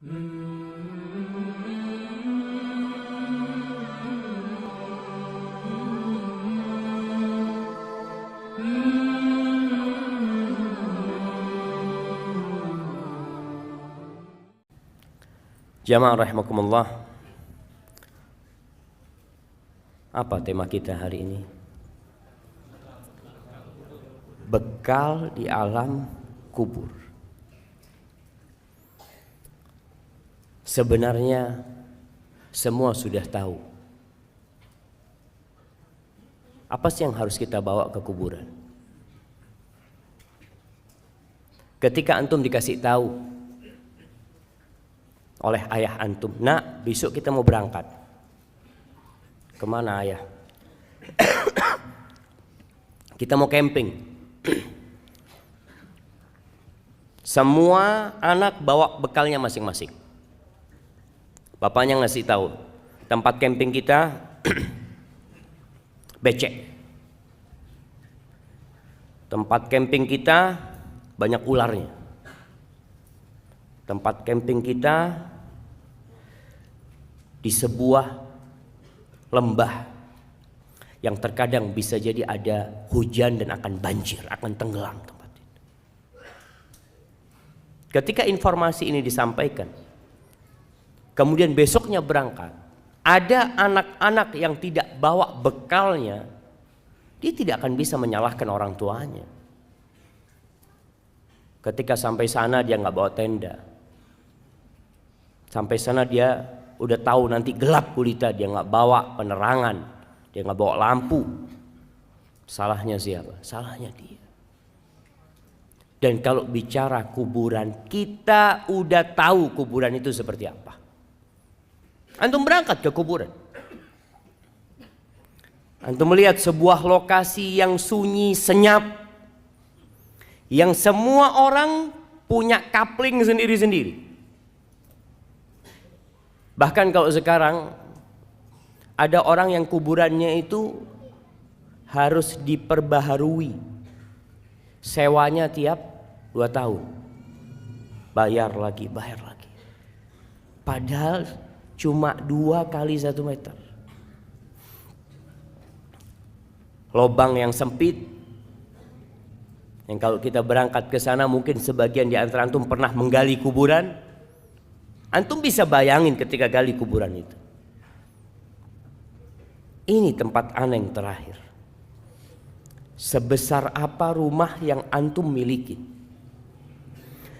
Jamaah rahimakumullah. Apa tema kita hari ini? Bekal di alam kubur. Sebenarnya semua sudah tahu. Apa sih yang harus kita bawa ke kuburan? Ketika antum dikasih tahu oleh ayah antum, nak, besok kita mau berangkat. Kemana ayah? Kita mau camping. Semua anak bawa bekalnya masing-masing. Bapaknya ngasih tahu, tempat camping kita becek. Tempat camping kita banyak ularnya. Tempat camping kita di sebuah lembah yang terkadang bisa jadi ada hujan dan akan banjir, akan tenggelam tempat itu. Ketika informasi ini disampaikan, kemudian besoknya berangkat, ada anak-anak yang tidak bawa bekalnya, dia tidak akan bisa menyalahkan orang tuanya. Ketika sampai sana dia nggak bawa tenda. Sampai sana dia udah tahu nanti gelap gulita, dia nggak bawa penerangan, dia nggak bawa lampu. Salahnya siapa? Salahnya dia. Dan kalau bicara kuburan, kita udah tahu kuburan itu seperti apa. Antum berangkat ke kuburan, antum melihat sebuah lokasi yang sunyi, senyap, yang semua orang punya kapling sendiri-sendiri. Bahkan kalau sekarang ada orang yang kuburannya itu harus diperbaharui, sewanya tiap 2 tahun, bayar lagi. Padahal cuma 2 kali 1 meter. Lobang yang sempit, yang kalau kita berangkat ke sana mungkin sebagian di antara antum pernah menggali kuburan. Antum bisa bayangin ketika gali kuburan itu. Ini tempat aneh yang terakhir. Sebesar apa rumah yang antum miliki?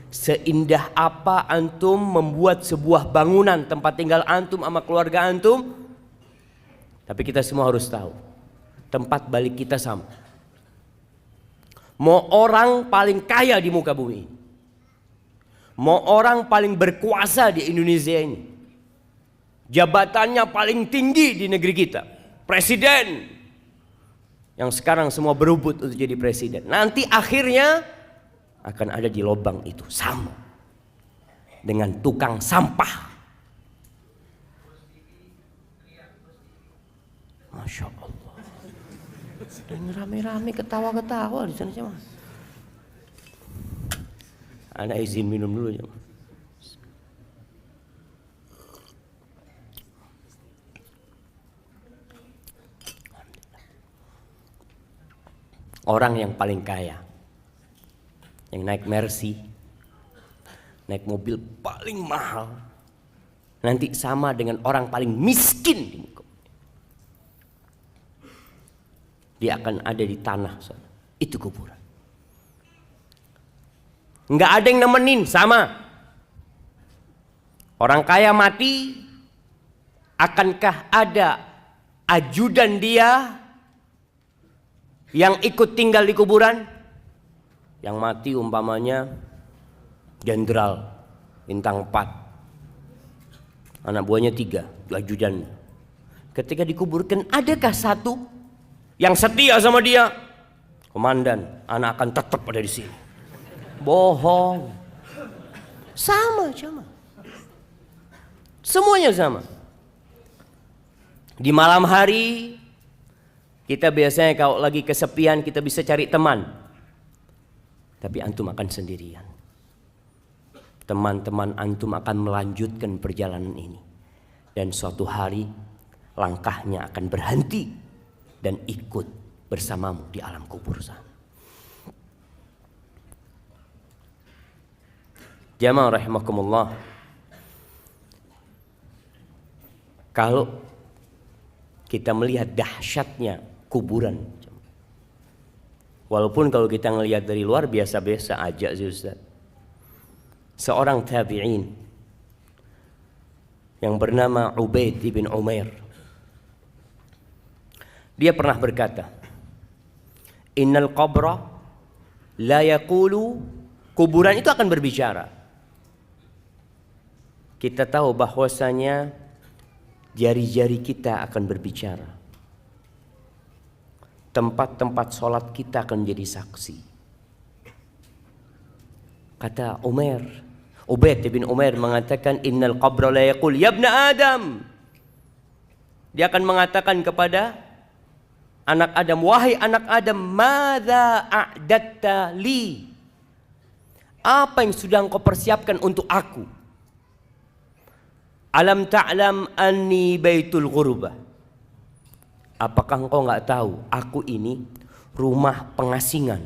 Seindah apa antum membuat sebuah bangunan tempat tinggal antum sama keluarga antum? Tapi kita semua harus tahu, tempat balik kita sama. Mau orang paling kaya di muka bumi ini, mau orang paling berkuasa di Indonesia ini, jabatannya paling tinggi di negeri kita, presiden, yang sekarang semua berebut untuk jadi presiden, nanti akhirnya akan ada di lubang itu, sama dengan tukang sampah. Masya Allah. Dan rame-rame ketawa-ketawa di sana cuma. Ana izin minum dulu ya. Orang yang paling kaya, yang naik Mercy, naik mobil paling mahal, nanti sama dengan orang paling miskin di muka. Dia akan ada di tanah sana. Itu kuburan. Nggak ada yang nemenin, sama. Orang kaya mati, akankah ada ajudan dia yang ikut tinggal di kuburan? Yang mati umpamanya jenderal bintang 4, anak buahnya 3, ajudannya. Ketika dikuburkan, adakah satu yang setia sama dia? Komandan, anak akan tetap ada di sini. Bohong. Sama. Semuanya sama. Di malam hari kita biasanya kalau lagi kesepian kita bisa cari teman. Tapi antum akan sendirian. teman-teman antum akan melanjutkan perjalanan ini. Dan suatu hari langkahnya akan berhenti dan ikut bersamamu di alam kubur sana. Jamaah rahimakumullah. Kalau kita melihat dahsyatnya kuburan, walaupun kalau kita melihat dari luar biasa-biasa aja sih Ustaz. Seorang tabi'in yang bernama Ubaid ibn Umair, dia pernah berkata, innal qabra la yaqulu, kuburan itu akan berbicara. Kita tahu bahwasanya jari-jari kita akan berbicara. Tempat-tempat sholat kita akan menjadi saksi. Kata Ubaid bin Umair mengatakan, innal qabra la yaqul ya ibna Adam. Dia akan mengatakan kepada anak Adam, wahai anak Adam, madza a'datta li? Apa yang sudah engkau persiapkan untuk aku? Alam ta'lam anni baitul ghurbah. Apakah engkau enggak tahu aku ini rumah pengasingan?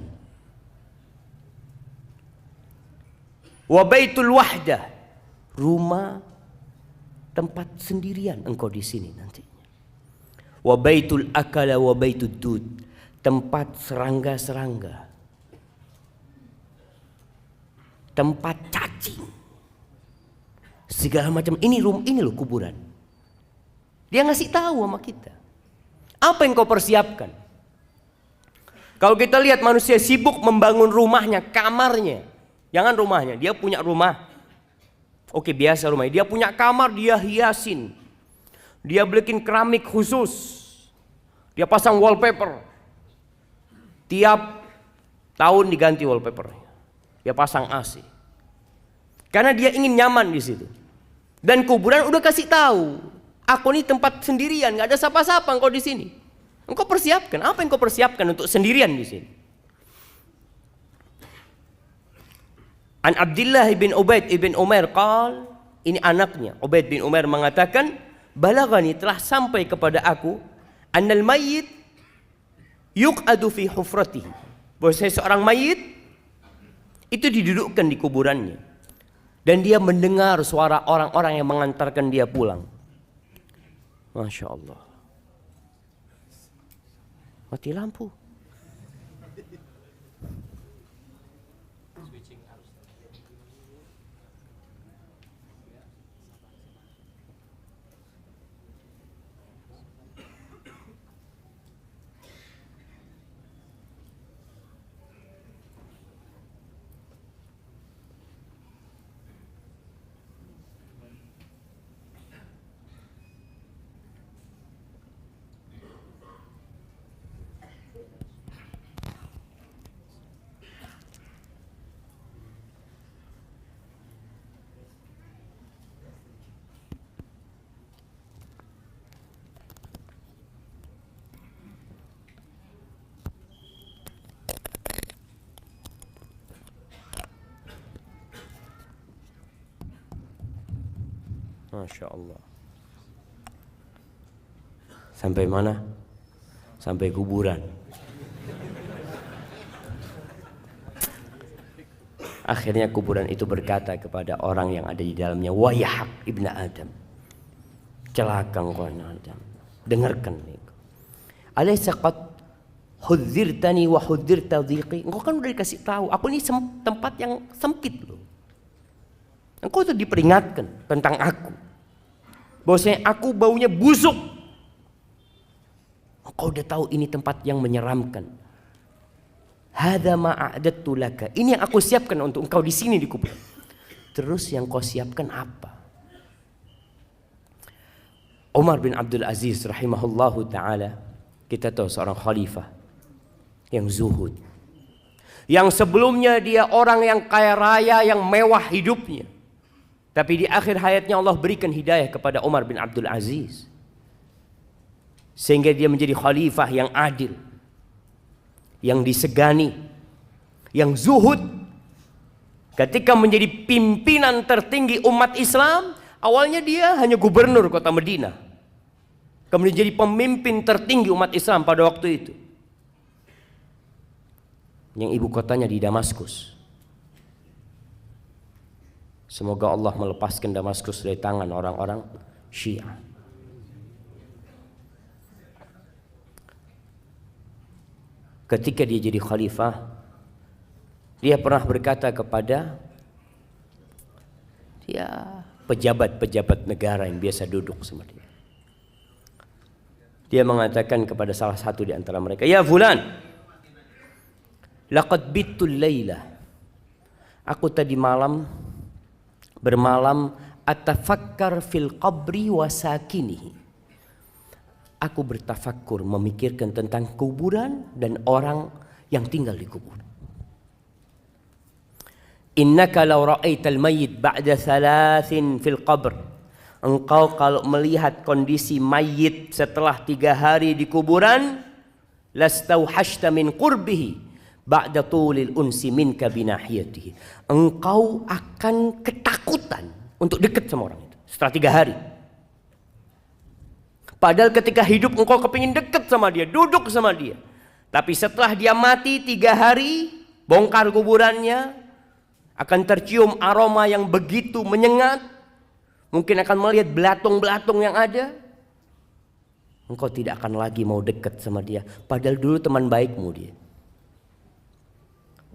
Wa baitul wahdah, rumah tempat sendirian engkau di sini nantinya. Wa baitul akala wa baitud dud, tempat serangga-serangga, tempat cacing, segala macam. Ini loh kuburan. Dia ngasih tahu sama kita apa yang kau persiapkan. Kalau kita lihat manusia sibuk membangun rumahnya, kamarnya. Jangan rumahnya, dia punya rumah. Oke, biasa rumahnya. Dia punya kamar, dia hiasin. Dia bikin keramik khusus. Dia pasang wallpaper. Tiap tahun diganti wallpapernya. Dia pasang AC. Karena dia ingin nyaman di situ. Dan kuburan udah kasih tahu, aku ini tempat sendirian, nggak ada siapa-siapa engkau di sini. Engkau persiapkan, apa yang kau persiapkan untuk sendirian di sini? An Abdullah bin Ubaid ibn Umair qal, ini anaknya Ubaid bin Umair mengatakan, balagani, telah sampai kepada aku, annal mayyit yuq'adu fi hufratihi, bahwa seorang mayit itu didudukkan di kuburannya dan dia mendengar suara orang-orang yang mengantarkan dia pulang. Masya Allah. Mati lampu. Masya Allah. Sampai mana? Sampai kuburan. Akhirnya kuburan itu berkata kepada orang yang ada di dalamnya, wayahak ibna Adam, celaka engkau Adam, dengarkan nih. Alaysa qad hudzirtani wa hudzirta dhiqi. Engkau kan udah dikasih tahu, aku ini tempat yang sempit loh. Engkau tuh diperingatkan tentang aku, bahwasanya aku baunya busuk. Engkau udah tahu ini tempat yang menyeramkan. Hadza ma a'dattu laka. Ini yang aku siapkan untuk engkau di sini di kubur. Terus yang kau siapkan apa? Umar bin Abdul Aziz rahimahullahu taala, kita tahu seorang khalifah yang zuhud. Yang sebelumnya dia orang yang kaya raya, yang mewah hidupnya. Tapi di akhir hayatnya Allah berikan hidayah kepada Umar bin Abdul Aziz, sehingga dia menjadi khalifah yang adil, yang disegani, yang zuhud. Ketika menjadi pimpinan tertinggi umat Islam, awalnya dia hanya gubernur kota Madinah, kemudian jadi pemimpin tertinggi umat Islam pada waktu itu, yang ibu kotanya di Damaskus. Semoga Allah melepaskan Damaskus dari tangan orang-orang Syiah. Ketika dia jadi khalifah, dia pernah berkata kepada pejabat-pejabat negara yang biasa duduk sama dia. Dia mengatakan kepada salah satu di antara mereka, "Ya fulan, laqad bittul laila." Aku tadi malam bermalam atafakkar fil qabri wa sakinihi. Aku bertafakkur, memikirkan tentang kuburan dan orang yang tinggal di kuburan. Innaka law ra'aital mayyit ba'da thalathin fil qabr. Engkau kalau melihat kondisi mayit setelah 3 hari di kuburan, lastauhashta min qurbihi ba'da tulil unsi minka binahiyatihi. Engkau akan ketakutan untuk dekat sama orang itu setelah 3 hari. Padahal ketika hidup engkau kepingin dekat sama dia, duduk sama dia. Tapi setelah dia mati 3 hari, bongkar kuburannya, akan tercium aroma yang begitu menyengat. Mungkin akan melihat belatung-belatung yang ada. Engkau tidak akan lagi mau dekat sama dia. Padahal dulu teman baikmu dia.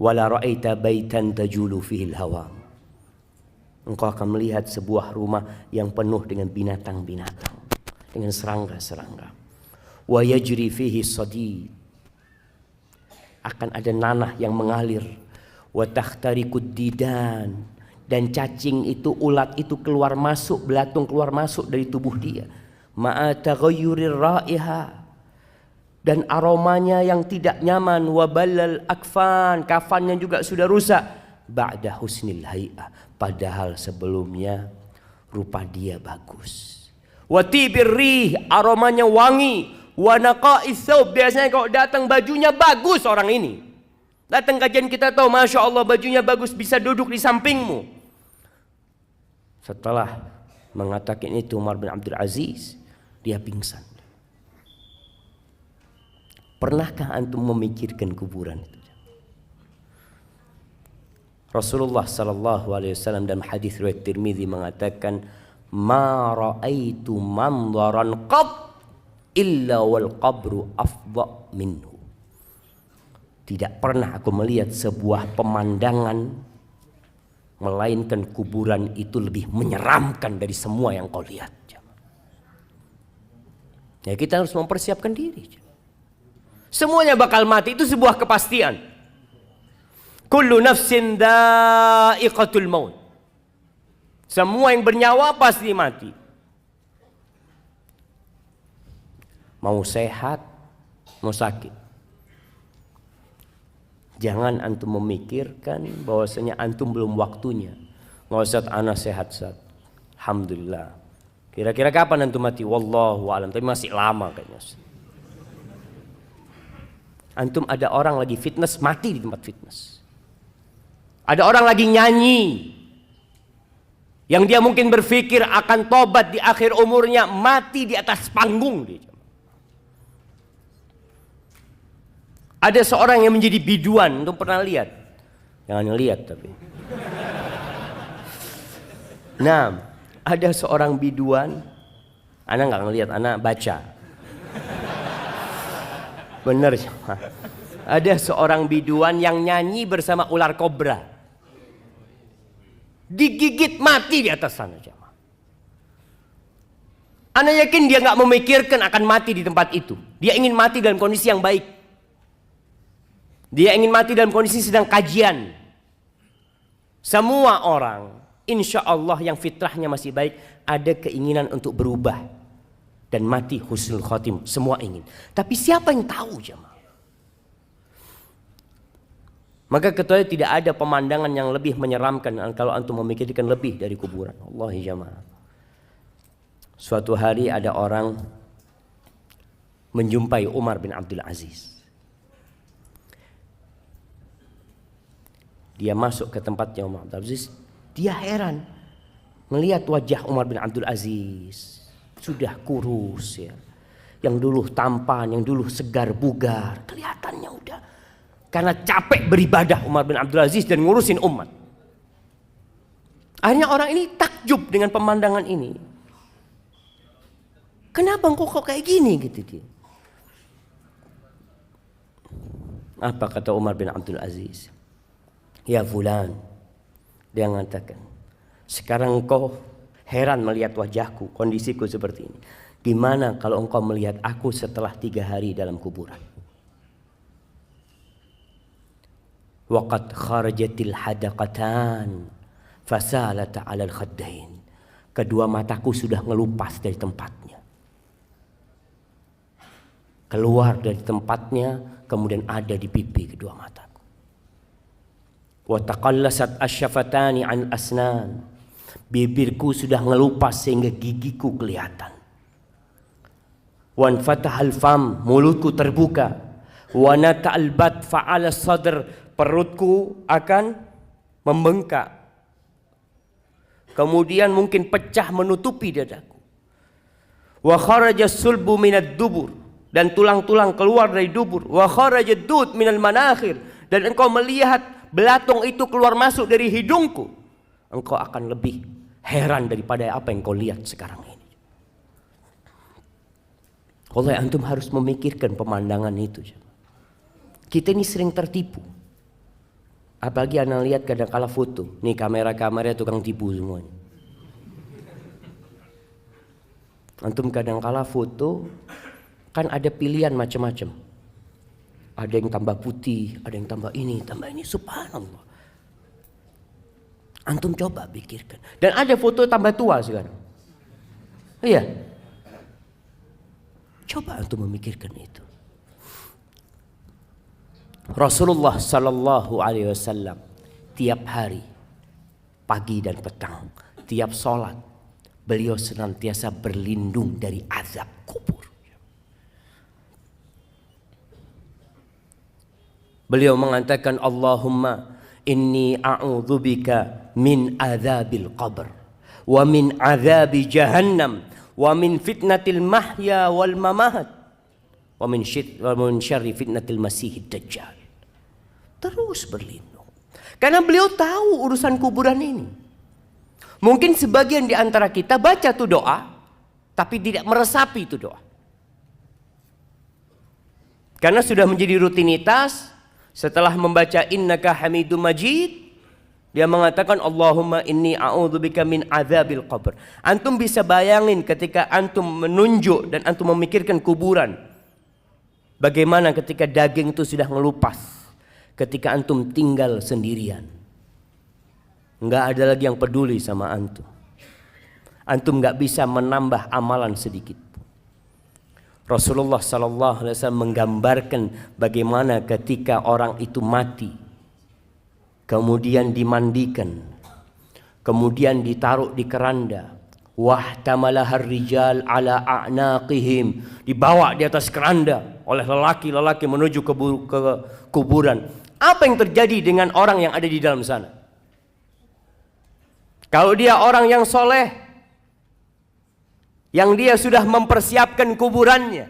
Wala ra'aita baitan tajulu fihil hawa. Engkau akan melihat sebuah rumah yang penuh dengan binatang-binatang, dengan serangga-serangga. Wa yajri fihi sadid. Akan ada nanah yang mengalir. Wa takhtarikud didan, dan cacing itu, ulat itu keluar masuk, belatung keluar masuk dari tubuh dia. Ma'a taghayyurir raiha, dan aromanya yang tidak nyaman. Wa balal akfan, kafannya juga sudah rusak. Ba'da husnil hay'ah, padahal sebelumnya rupa dia bagus. Wa tibir rih, aromanya wangi. Wa naqa'is thawb, biasanya kalau datang bajunya bagus orang ini. Datang kajian kita tahu, Masya Allah bajunya bagus, bisa duduk di sampingmu. Setelah mengatakan itu Umar bin Abdul Aziz, dia pingsan. Pernahkah antum memikirkan kuburan itu? Rasulullah sallallahu alaihi wasallam dalam hadis riwayat Tirmizi mengatakan, "Ma ra'aitu manzaran qat illa wal qabru afdha minhu." Tidak pernah aku melihat sebuah pemandangan melainkan kuburan itu lebih menyeramkan dari semua yang kau lihat. Ya, kita harus mempersiapkan diri. Semuanya bakal mati, itu sebuah kepastian. Kullu nafsin dha'iqatul maut. Semua yang bernyawa pasti mati. Mau sehat, mau sakit. Jangan antum memikirkan bahwasanya antum belum waktunya. Ustaz, ana sehat, Ustaz. Alhamdulillah. Kira-kira kapan antum mati? Wallahu a'lam, tapi masih lama kayaknya. Antum ada orang lagi fitness, mati di tempat fitness. Ada orang lagi nyanyi, yang dia mungkin berpikir akan tobat di akhir umurnya, mati di atas panggung dia. Ada seorang yang menjadi biduan, antum pernah lihat? Jangan lihat tapi. Nah, ada seorang biduan, anak nggak ngelihat, anak baca. Bener ya. Ada seorang biduan yang nyanyi bersama ular kobra. Digigit mati di atas sana. Anak yakin dia nggak memikirkan akan mati di tempat itu. Dia ingin mati dalam kondisi yang baik. Dia ingin mati dalam kondisi sedang kajian. Semua orang, insya Allah yang fitrahnya masih baik, ada keinginan untuk berubah dan mati husnul khotim. Semua ingin. Tapi siapa yang tahu jemaah? Maka ketahui tidak ada pemandangan yang lebih menyeramkan kalau antum memikirkan lebih dari kuburan. Wallahi jemaah. Suatu hari ada orang menjumpai Umar bin Abdul Aziz. Dia masuk ke tempatnya Umar bin Abdul Aziz. Dia heran melihat wajah Umar bin Abdul Aziz. Sudah kurus ya. Yang dulu tampan, yang dulu segar bugar. Kelihatannya udah. Karena capek beribadah Umar bin Abdul Aziz dan ngurusin umat. Akhirnya orang ini takjub dengan pemandangan ini. Kenapa engkau kok kayak gini gitu dia. Apa kata Umar bin Abdul Aziz? Ya fulan. Dia mengatakan, sekarang engkau heran melihat wajahku, kondisiku seperti ini. Gimana kalau engkau melihat aku setelah 3 hari dalam kuburan? Waqad kharajatil hadaqatan fasalata 'alal khaddain. Kedua mataku sudah ngelupas dari tempatnya. Keluar dari tempatnya, kemudian ada di pipi kedua mataku. Wa taqallasat asyafatani 'an asnan. Bibirku sudah ngelupas sehingga gigiku kelihatan. Wan fatahal fam, mulutku terbuka. Wa nata'al bat fa'ala sadr, perutku akan membengkak. Kemudian mungkin pecah menutupi dadaku. Wa kharaja sulbu minad dubur, dan tulang-tulang keluar dari dubur. Wa kharaja dud minal manakhir, dan engkau melihat belatung itu keluar masuk dari hidungku. Engkau akan lebih heran daripada apa yang kau lihat sekarang ini. Oleh antum harus memikirkan pemandangan itu. Kita ini sering tertipu. Apalagi anda lihat kadang-kala foto. Nih kamera-kamera tukang tipu semuanya. Antum kadang-kala foto kan ada pilihan macam-macam. Ada yang tambah putih, ada yang tambah ini, subhanallah. Antum coba pikirkan. Dan ada foto tambah tua sekarang. Iya. Coba antum memikirkan itu. Rasulullah sallallahu alaihi wasallam tiap hari, pagi dan petang, tiap sholat, beliau senantiasa berlindung dari azab kubur. Beliau mengatakan, Allahumma inni a'udzubika min azabil qabr wa min azabi jahannam wa min fitnatil mahya wal mamat wa min syarri fitnatil masihid dajjal. Terus berlindung. Karena beliau tahu urusan kuburan ini. Mungkin sebagian di antara kita baca tuh doa, tapi tidak meresapi itu doa. Karena sudah menjadi rutinitas. Setelah membaca innaka hamidum majid, dia mengatakan Allahumma inni a'udzubika min azabil qabr. Antum bisa bayangin ketika antum menunjuk dan antum memikirkan kuburan. Bagaimana ketika daging itu sudah ngelupas. Ketika antum tinggal sendirian. Enggak ada lagi yang peduli sama antum. Antum enggak bisa menambah amalan sedikit. Rasulullah sallallahu alaihi wasallam menggambarkan bagaimana ketika orang itu mati, kemudian dimandikan, kemudian ditaruh di keranda, wahtamalahar rijal ala a'naqihim, dibawa di atas keranda oleh lelaki-lelaki menuju ke kuburan. Apa yang terjadi dengan orang yang ada di dalam sana? Kalau dia orang yang soleh, yang dia sudah mempersiapkan kuburannya,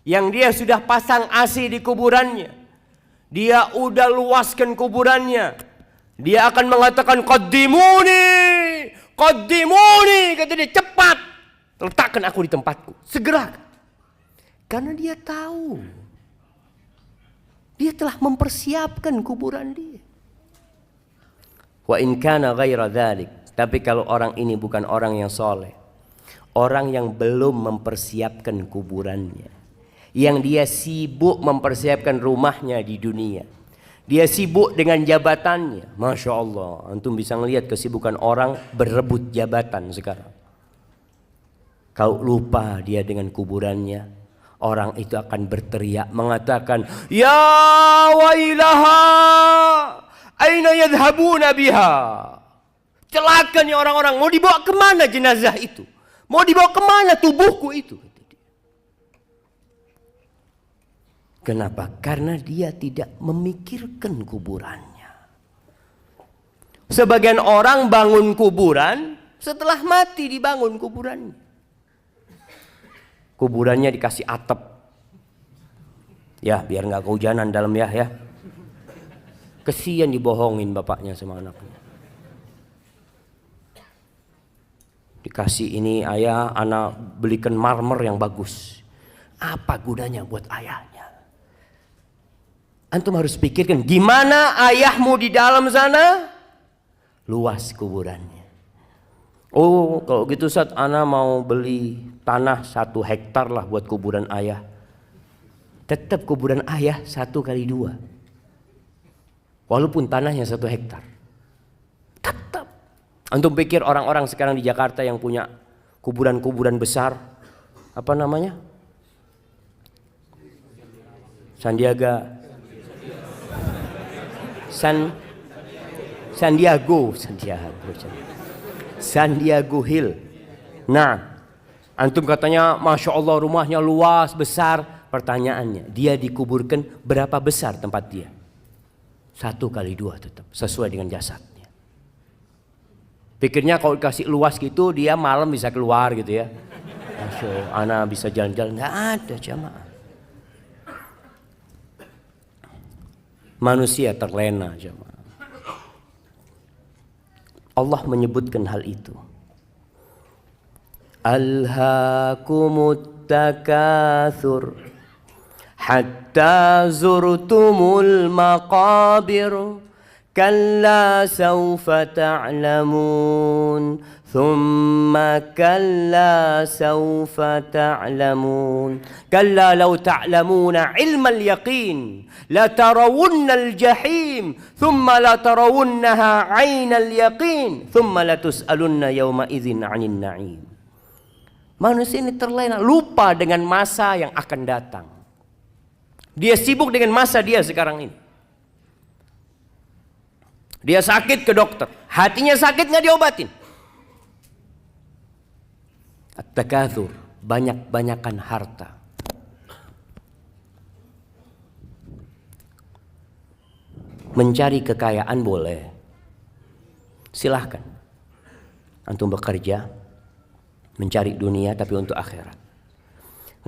yang dia sudah pasang AC di kuburannya, dia udah luaskan kuburannya, dia akan mengatakan qaddimuni, qaddimuni, kata dia, cepat letakkan aku di tempatku, segera. Karena dia tahu dia telah mempersiapkan kuburan dia. Wa in kana ghaira dzalik, tapi kalau orang ini bukan orang yang soleh, orang yang belum mempersiapkan kuburannya, yang dia sibuk mempersiapkan rumahnya di dunia, dia sibuk dengan jabatannya. Masya Allah, antum bisa ngelihat kesibukan orang berebut jabatan sekarang. Kalau lupa dia dengan kuburannya, orang itu akan berteriak mengatakan, ya wailaha, aina yadhhabuna biha. Celaka nih orang-orang, mau dibawa kemana jenazah itu? Mau dibawa kemana tubuhku itu? Kenapa? Karena dia tidak memikirkan kuburannya. Sebagian orang bangun kuburan, setelah mati dibangun kuburannya. Kuburannya dikasih atap. Ya, biar nggak kehujanan dalam ya. Kesian dibohongin bapaknya sama anaknya. Dikasih ini, ayah, anak belikan marmer yang bagus. Apa gunanya buat ayahnya? Antum harus pikirkan, gimana ayahmu di dalam sana? Luas kuburannya. Oh, kalau gitu Ustaz, ana mau beli tanah 1 hektar lah buat kuburan ayah. Tetap kuburan ayah 1x2. Walaupun tanahnya 1 hektar. Tetap. Antum pikir orang-orang sekarang di Jakarta yang punya kuburan-kuburan besar, apa namanya? Sandiago Hill. Nah, antum katanya Masya Allah rumahnya luas, besar. Pertanyaannya, dia dikuburkan berapa besar tempat dia? 1x2 tetap, sesuai dengan jasadnya. Pikirnya kalau dikasih luas gitu, dia malam bisa keluar gitu ya. Masya Allah, anak bisa jalan-jalan. Nggak ada jamaah. Manusia terlena jamaah. Allah menyebutkan hal itu. Alhaakumut takatsur hatta zurtumul maqabir kalla sawfa ta'lamun thumma kalla sawfa ta'lamun kalla law ta'lamuna ilmal yaqin la tarawunnal jahim thumma la tarawunnaha 'ainal yaqin thumma la tus'alunna yawma idzin 'anil na'im. Manusia ini terlena, lupa dengan masa yang akan datang. Dia sibuk dengan masa dia sekarang ini. Dia sakit ke dokter, hatinya sakit nggak diobatin. At-takatsur, banyak-banyakan harta. Mencari kekayaan boleh, silahkan. Antum bekerja, mencari dunia tapi untuk akhirat.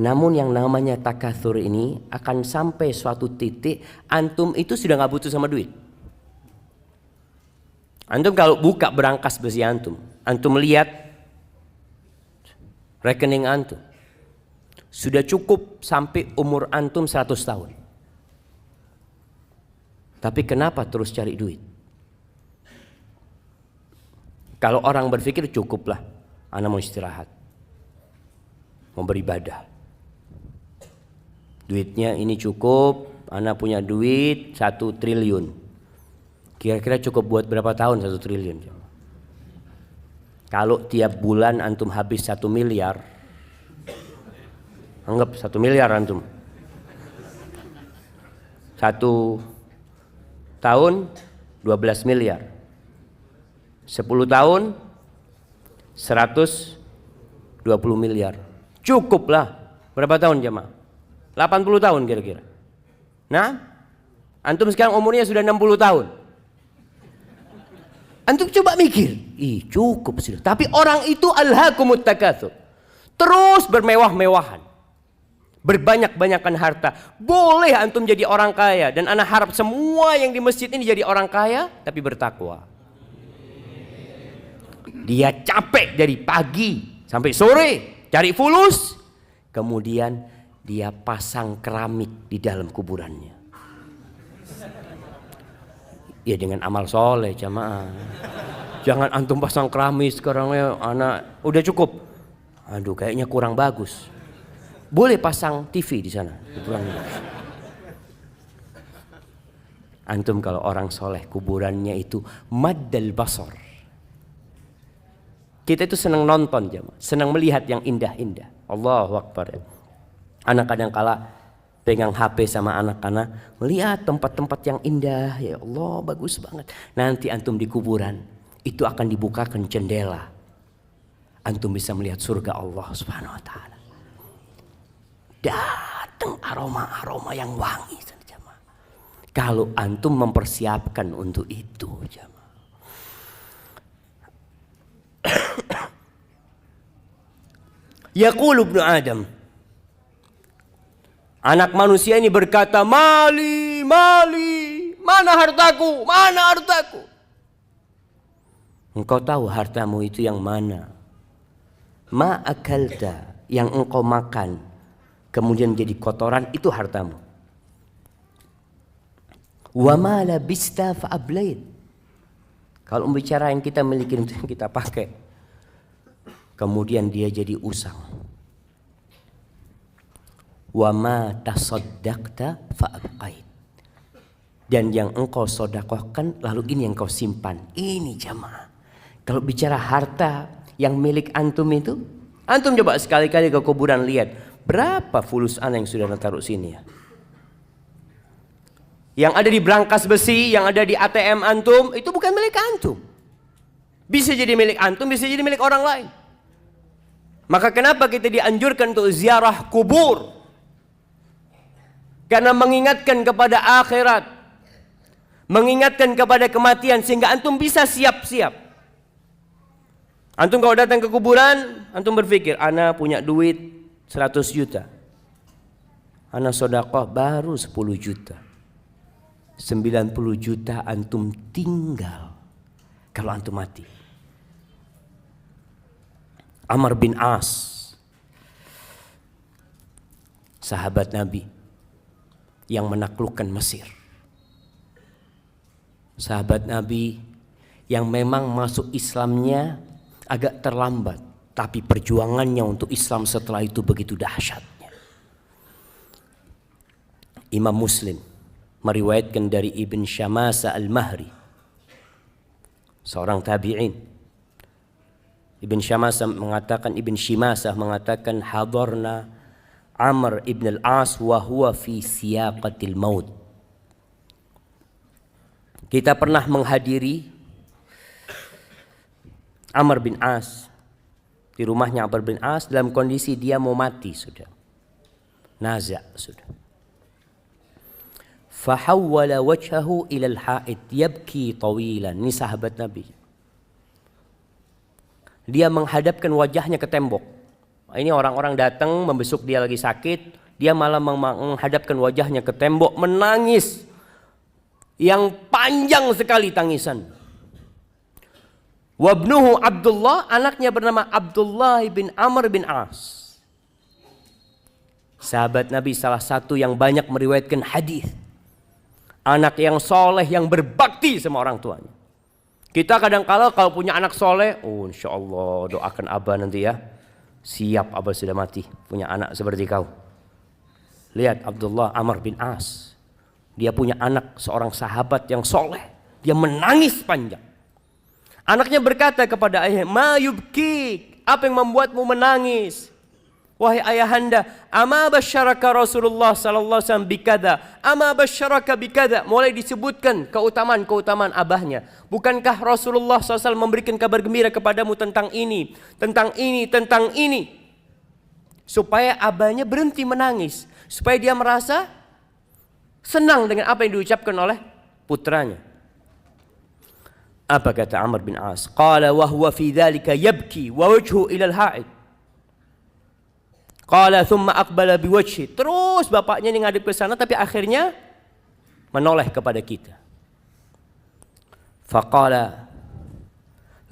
Namun yang namanya takatsur ini akan sampai suatu titik antum itu sudah nggak butuh sama duit. Antum kalau buka berangkas besi antum lihat rekening antum sudah cukup sampai umur antum 100 tahun. Tapi kenapa terus cari duit? Kalau orang berpikir cukuplah, ana mau istirahat, mau beribadah. Duitnya ini cukup, ana punya duit 1 triliun. Kira-kira cukup buat berapa tahun 1 triliun? Kalau tiap bulan antum habis 1 miliar, anggap 1 miliar antum. 1 tahun 12 miliar. 10 tahun 120 miliar. Cukuplah. Berapa tahun jemaah? 80 tahun kira-kira. Nah, antum sekarang umurnya sudah 60 tahun. Antum coba mikir, cukup sudah. Tapi orang itu alhaakumut takatsur. Terus bermewah-mewahan. Berbanyak-banyakan harta. Boleh antum jadi orang kaya. Dan ana harap semua yang di masjid ini jadi orang kaya tapi bertakwa. Dia capek dari pagi sampai sore cari fulus, kemudian dia pasang keramik di dalam kuburannya. Ya dengan amal soleh jamaah. Jangan antum pasang keramik sekarang ya anak udah cukup. Aduh kayaknya kurang bagus. Boleh pasang TV di sana. Antum kalau orang soleh kuburannya itu maddal basar. Kita itu senang nonton jemaah, senang melihat yang indah-indah. Allahu Akbar. Anak kadang kala pegang HP sama anak-anak, melihat tempat-tempat yang indah. Ya Allah, bagus banget. Nanti antum di kuburan, itu akan dibukakan jendela. Antum bisa melihat surga Allah Subhanahu wa taala. Datang aroma-aroma yang wangi jemaah. Kalau antum mempersiapkan untuk itu jemaah. Yaqulu ibnu Adam, anak manusia ini berkata, mali, mali, mana hartaku, mana hartaku. Engkau tahu hartamu itu yang mana? Ma akalta, yang engkau makan kemudian jadi kotoran, itu hartamu. Wa ma labista fa ablait. Kalau bicara yang kita miliki itu yang kita pakai, kemudian dia jadi usang. Wa ma tasaddaqta fa abqait. Dan yang engkau sedekahkan lalu ini yang kau simpan. Ini jamaah. Kalau bicara harta yang milik antum itu, antum coba sekali-kali ke kuburan lihat berapa fulus ana yang sudah taruh sini ya. Yang ada di brankas besi, yang ada di ATM antum, itu bukan milik antum. Bisa jadi milik antum, bisa jadi milik orang lain. Maka kenapa kita dianjurkan untuk ziarah kubur? Karena mengingatkan kepada akhirat, mengingatkan kepada kematian, sehingga antum bisa siap-siap. Antum kalau datang ke kuburan, antum berpikir, ana punya duit 100 juta. Ana sedekah baru 10 juta. 90 juta antum tinggal kalau antum mati. Amr bin As, sahabat Nabi yang menaklukkan Mesir. Sahabat Nabi yang memang masuk Islamnya agak terlambat, tapi perjuangannya untuk Islam setelah itu begitu dahsyatnya. Imam Muslim meriwayatkan dari Ibn Syamasa al-Mahri, seorang tabi'in. Ibn Syamasa mengatakan hadarna Amr ibn al-As wa huwa fi siyaqatil maut. Kita pernah menghadiri Amr bin As di rumahnya. Amr bin As dalam kondisi dia mau mati sudah, naza sudah. Fahawwala wajhahu ilal ha'id yabki tawilan. Ini sahabat Nabi. Dia menghadapkan wajahnya ke tembok. Ini orang-orang datang membesuk dia lagi sakit, dia malah menghadapkan wajahnya ke tembok, menangis yang panjang sekali tangisan. Wabnuhu Abdullah, anaknya bernama Abdullah bin Amr bin As. Sahabat Nabi salah satu yang banyak meriwayatkan hadis. Anak yang soleh, yang berbakti sama orang tuanya. Kita kadang-kala kalau punya anak soleh, oh insya Allah doakan abah nanti ya. Siap abah sudah mati, punya anak seperti kau. Lihat Abdullah Amr bin As. Dia punya anak seorang sahabat yang soleh. Dia menangis panjang. Anaknya berkata kepada ayah, ma yubkik, apa yang membuatmu menangis? Wahai ayahanda, ama basyaraka Rasulullah sallallahu alaihi wasallam bikada, ama basyaraka bikada. Mulai disebutkan keutamaan-keutamaan abahnya. Bukankah Rasulullah SAW memberikan kabar gembira kepadamu tentang ini, tentang ini, tentang ini? Supaya abahnya berhenti menangis, supaya dia merasa senang dengan apa yang diucapkan oleh putranya. Apa kata Amr bin As? Qala wa huwa fi dzalika yabki wa wajhu ila al-ha'id. Qala thumma aqbala biwajhi. Terus bapaknya ini ngadep ke sana, tapi akhirnya menoleh kepada kita. Faqala,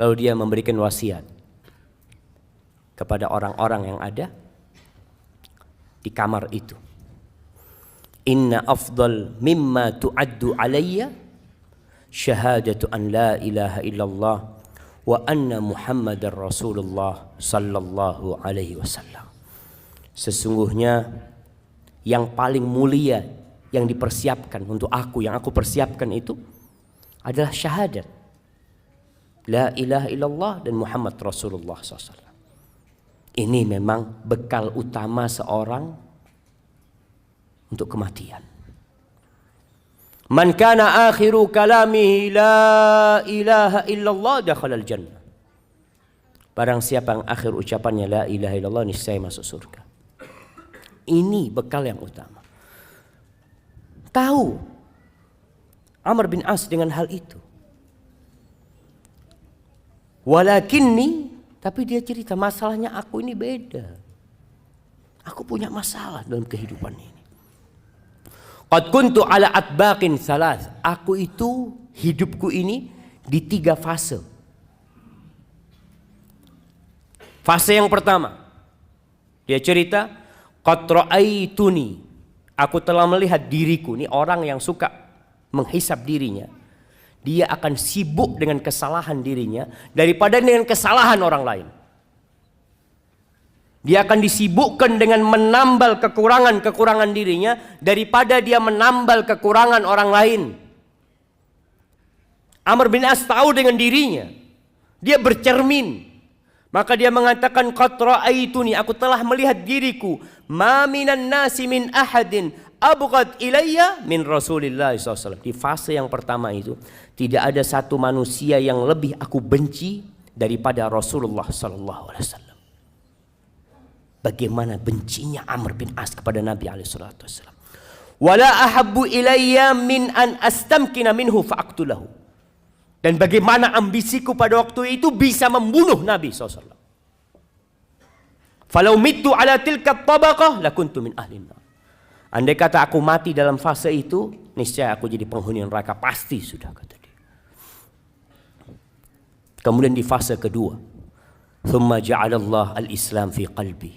lalu dia memberikan wasiat kepada orang-orang yang ada di kamar itu. Inna afdal mimma tu'addu alayya syahadatu an la ilaha illallah wa anna Muhammadar Rasulullah sallallahu alaihi wasallam. Sesungguhnya yang paling mulia yang dipersiapkan untuk aku, yang aku persiapkan itu adalah syahadat la ilaha illallah dan Muhammad Rasulullah SAW. Ini memang bekal utama seorang untuk kematian. Man kana akhiru kalamihi la ilaha illallah dakhala al-jannah. Barang siapa yang akhir ucapannya la ilaha illallah, niscaya masuk surga. Ini bekal yang utama. Tahu Amr bin As dengan hal itu. Walakinni Tapi dia cerita, masalahnya aku ini beda. Aku punya masalah dalam kehidupan ini. Qad kuntu ala atbaqin salas. Aku itu, hidupku ini di 3 fase. Fase yang pertama, dia cerita, qad ra'aituni, aku telah melihat diriku. Ini orang yang suka menghisap dirinya. Dia akan sibuk dengan kesalahan dirinya daripada dengan kesalahan orang lain. Dia akan disibukkan dengan menambal kekurangan-kekurangan dirinya daripada dia menambal kekurangan orang lain. Amr bin As tahu dengan dirinya. Dia bercermin. Maka dia mengatakan, qad ra'aituni, aku telah melihat diriku. Ma minan nasi min ahadin abghad ilayya min Rasulillah SAW. Di fase yang pertama itu, tidak ada satu manusia yang lebih aku benci daripada Rasulullah SAW. Bagaimana bencinya Amr bin As kepada Nabi SAW. Wala ahabbu ilayya min an astamkina minhu fa'aqtulahu. Dan bagaimana ambisiku pada waktu itu bisa membunuh Nabi SAW. Falau mittu ala tilka tabaqah lakuntu min ahlin nar. Andai kata aku mati dalam fase itu, niscaya aku jadi penghuni neraka, pasti sudah, kata dia. Kemudian di fase kedua, thumma ja'alallah al-islam fi qalbi.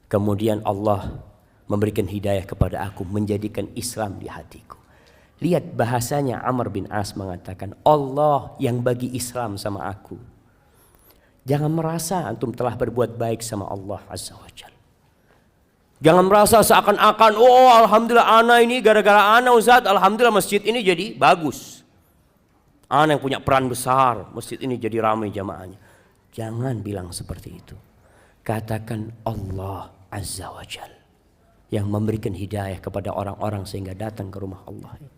Kemudian Allah memberikan hidayah kepada aku, menjadikan Islam di hatiku. Lihat bahasanya, Amr bin As mengatakan, Allah yang bagi Islam sama aku. Jangan merasa antum telah berbuat baik sama Allah Azza wa Jalla. Jangan merasa seakan-akan, oh alhamdulillah ana ini gara-gara ana Ustaz, alhamdulillah masjid ini jadi bagus. Ana yang punya peran besar, masjid ini jadi ramai jamaahnya. Jangan bilang seperti itu. Katakan Allah Azza wa Jalla yang memberikan hidayah kepada orang-orang sehingga datang ke rumah Allah ini.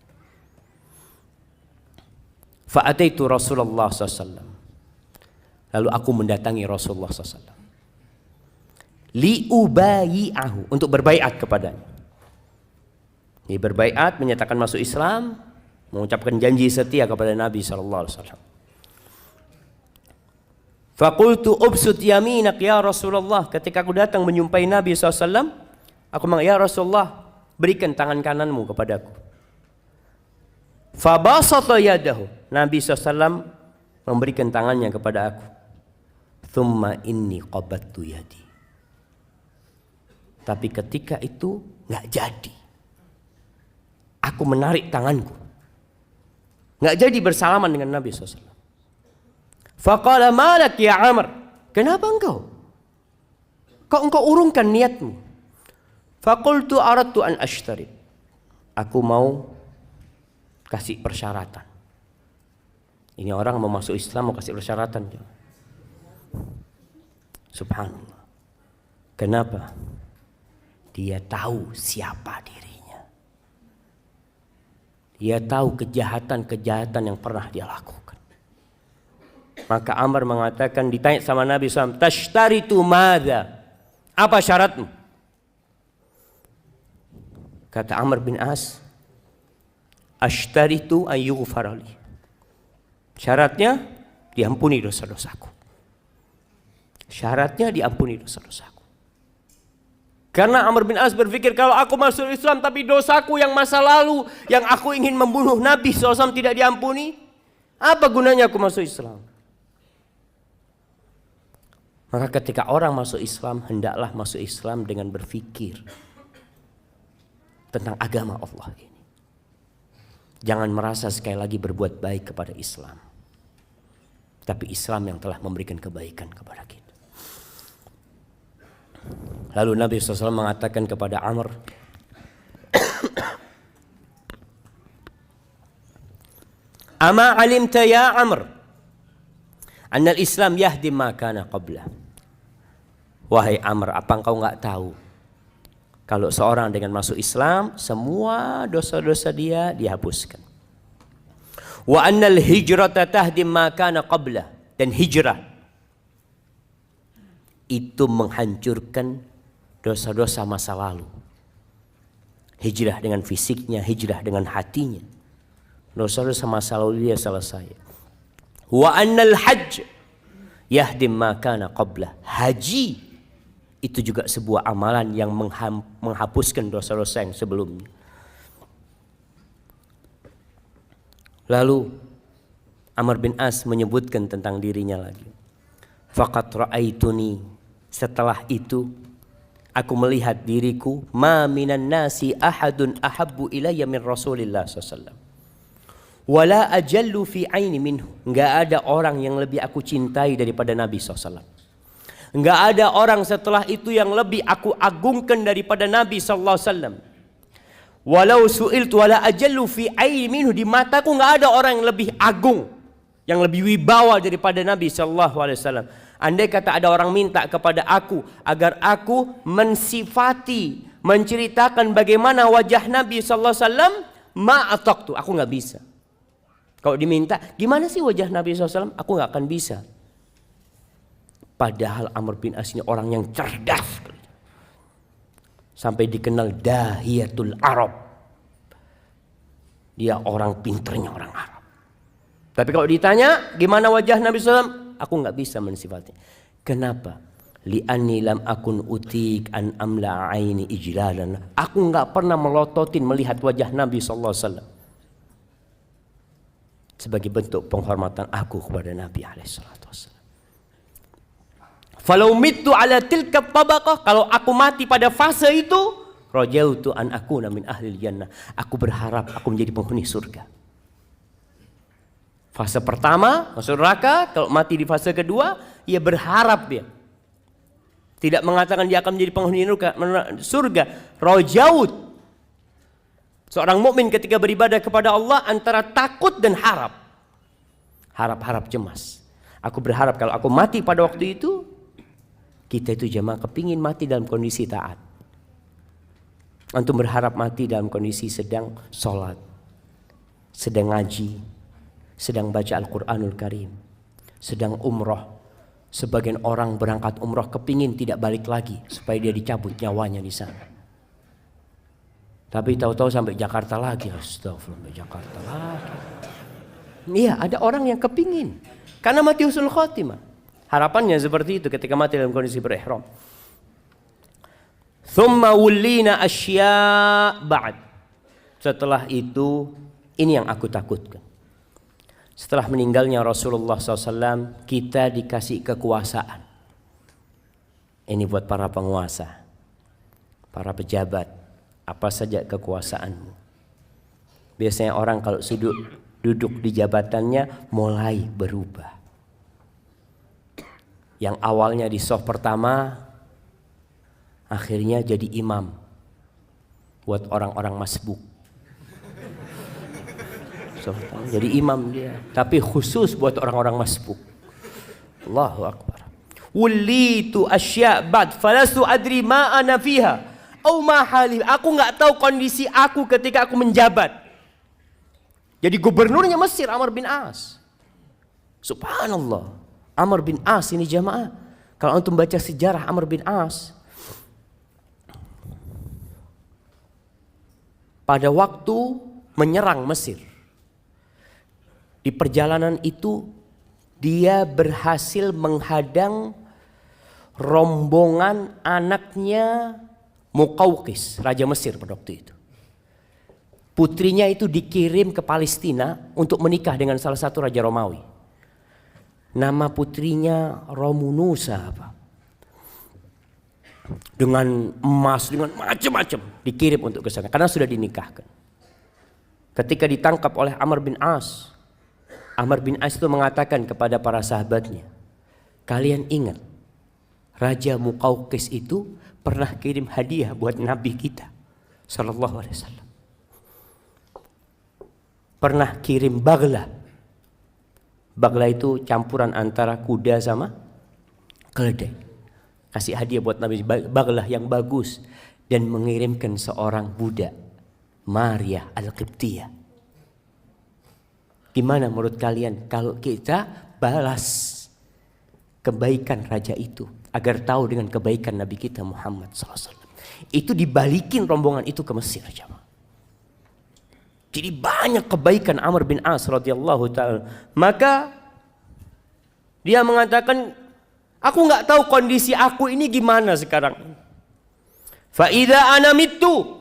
Fa'ataitu Rasulullah SAW. Lalu aku mendatangi Rasulullah SAW. Liubayi'ahu, untuk berbaiat kepadanya. Ini berbaiat, menyatakan masuk Islam, mengucapkan janji setia kepada Nabi SAW. Faqultu ubsut yaminak ya Rasulullah. Ketika aku datang menyumpai Nabi SAW, aku mengatakan, ya Rasulullah, berikan tangan kananmu kepadaku. Fabasata yadahu. Nabi SAW memberikan tangannya kepada aku. Thumma inni qabattu yadi. Tapi ketika itu nggak jadi. Aku menarik tanganku. Nggak jadi bersalaman dengan Nabi SAW. Faqala malak ya Amr. Kenapa engkau? Kok engkau urungkan niatmu? Faqultu aradtu an ashtarit. Aku mau kasih persyaratan. Ini orang mau masuk Islam mau kasih persyaratan. Subhanallah. Kenapa? Dia tahu siapa dirinya. Dia tahu kejahatan-kejahatan yang pernah dia lakukan. Maka Amr mengatakan, ditanya sama Nabi SAW, tashtaritu madza? Apa syaratmu? Kata Amr bin As, ashtaritu an yughfara li. Syaratnya diampuni dosa-dosaku. Syaratnya diampuni dosa-dosaku. Karena Amr bin As berpikir, kalau aku masuk Islam tapi dosaku yang masa lalu, yang aku ingin membunuh Nabi SAW tidak diampuni, apa gunanya aku masuk Islam? Maka ketika orang masuk Islam, hendaklah masuk Islam dengan berpikir tentang agama Allah ini. Jangan merasa sekali lagi berbuat baik kepada Islam, tapi Islam yang telah memberikan kebaikan kepada kita. Lalu Nabi SAW mengatakan kepada Amr, Ama alimta ya Amr, annal Islam yahdi ma kana qablah. Wahai Amr, apa engkau enggak tahu kalau seorang dengan masuk Islam, semua dosa-dosa dia dihapuskan. Wa annal hijrata tahdi ma kana qablah, dan hijrah itu menghancurkan dosa-dosa masa lalu. Hijrah dengan fisiknya, hijrah dengan hatinya. Dosa-dosa masa lalu dia selesai. Wa annal hajj yahdim ma kana qablah. Haji itu juga sebuah amalan yang menghapuskan dosa-dosa yang sebelumnya. Lalu Amr bin As menyebutkan tentang dirinya lagi. Faqad ra'aituni, setelah itu aku melihat diriku, ma minan nasi ahadun ahabbu ilayya min Rasulillah SAW. Wala ajallu fi aini minhu. Enggak ada orang yang lebih aku cintai daripada Nabi SAW. Enggak ada orang setelah itu yang lebih aku agungkan daripada Nabi SAW. Walau su'iltu wala ajallu fi aini minhu. Di mataku enggak ada orang yang lebih agung, yang lebih wibawa daripada Nabi SAW. Andai kata ada orang minta kepada aku agar aku mensifati, menceritakan bagaimana wajah Nabi SAW, ma'ataqtu, aku nggak bisa. Kalau diminta, gimana sih wajah Nabi SAW? Aku nggak akan bisa. Padahal Amr bin As ini orang yang cerdas, sampai dikenal dahiyatul Arab. Dia orang pinternya orang Arab. Tapi kalau ditanya gimana wajah Nabi SAW, aku nggak bisa mensifati. Kenapa? Li'anni lam akun utik an amla aini ijlalan. Aku nggak pernah melototin melihat wajah Nabi SAW sebagai bentuk penghormatan aku kepada Nabi SAW. Falau mittu ala tilka tabaqah, kalau aku mati pada fase itu, rajautu an akuna min ahli jannah. Aku berharap aku menjadi penghuni surga. Fase pertama masuk neraka, kalau mati di fase kedua, ia berharap dia. Tidak mengatakan dia akan menjadi penghuni surga. Rajaut. Seorang mukmin ketika beribadah kepada Allah antara takut dan harap. Harap-harap cemas. Aku berharap kalau aku mati pada waktu itu, kita itu jemaah kepingin mati dalam kondisi taat. Antum berharap mati dalam kondisi sedang sholat, sedang ngaji, sedang baca Al-Quranul Karim, sedang umroh. Sebagian orang berangkat umroh kepingin tidak balik lagi supaya dia dicabut nyawanya di sana. Tapi tahu-tahu sampai Jakarta lagi. Astagfirullah, sampai Jakarta lagi. Iya, ada orang yang kepingin karena mati husnul khotimah. Harapannya seperti itu ketika mati dalam kondisi berihram. Thumma wullina asya' ba'd. Setelah itu, ini yang aku takutkan. Setelah meninggalnya Rasulullah SAW, kita dikasih kekuasaan. Ini buat para penguasa, para pejabat, apa saja kekuasaanmu. Biasanya orang kalau duduk di jabatannya mulai berubah. Yang awalnya di soft pertama, akhirnya jadi imam buat orang-orang masbuk. Jadi imam dia, tapi khusus buat orang-orang masbuk. Allahu Akbar. Wulitu asya' ba'd falastu adri ma ana fiha au ma hali. Aku enggak tahu kondisi aku ketika aku menjabat. Jadi gubernurnya Mesir Amr bin As. Subhanallah. Amr bin As ini jamaah. Kalau antum baca sejarah Amr bin As, pada waktu menyerang Mesir, di perjalanan itu dia berhasil menghadang rombongan anaknya Muqawqis, raja Mesir pada waktu itu. Putrinya itu dikirim ke Palestina untuk menikah dengan salah satu raja Romawi. Nama putrinya Romunusa apa? Dengan emas, dengan macam-macam dikirim untuk ke sana karena sudah dinikahkan. Ketika ditangkap oleh Amr bin As, Amr bin As itu mengatakan kepada para sahabatnya, kalian ingat Raja Muqawqis itu pernah kirim hadiah buat Nabi kita Sallallahu Alaihi Wasallam. Pernah kirim bagla. Bagla itu campuran antara kuda sama keledai. Kasih hadiah buat Nabi, bagla yang bagus, dan mengirimkan seorang budak, Maria Al-Qibtiyah. Gimana menurut kalian kalau kita balas kebaikan raja itu agar tahu dengan kebaikan Nabi kita Muhammad SAW? Itu dibalikin rombongan itu ke Mesir, jemaah. Jadi banyak kebaikan Amr bin As radhiyallahu ta'ala. Maka dia mengatakan Aku nggak tahu kondisi aku ini gimana sekarang. Fa idza ana mittu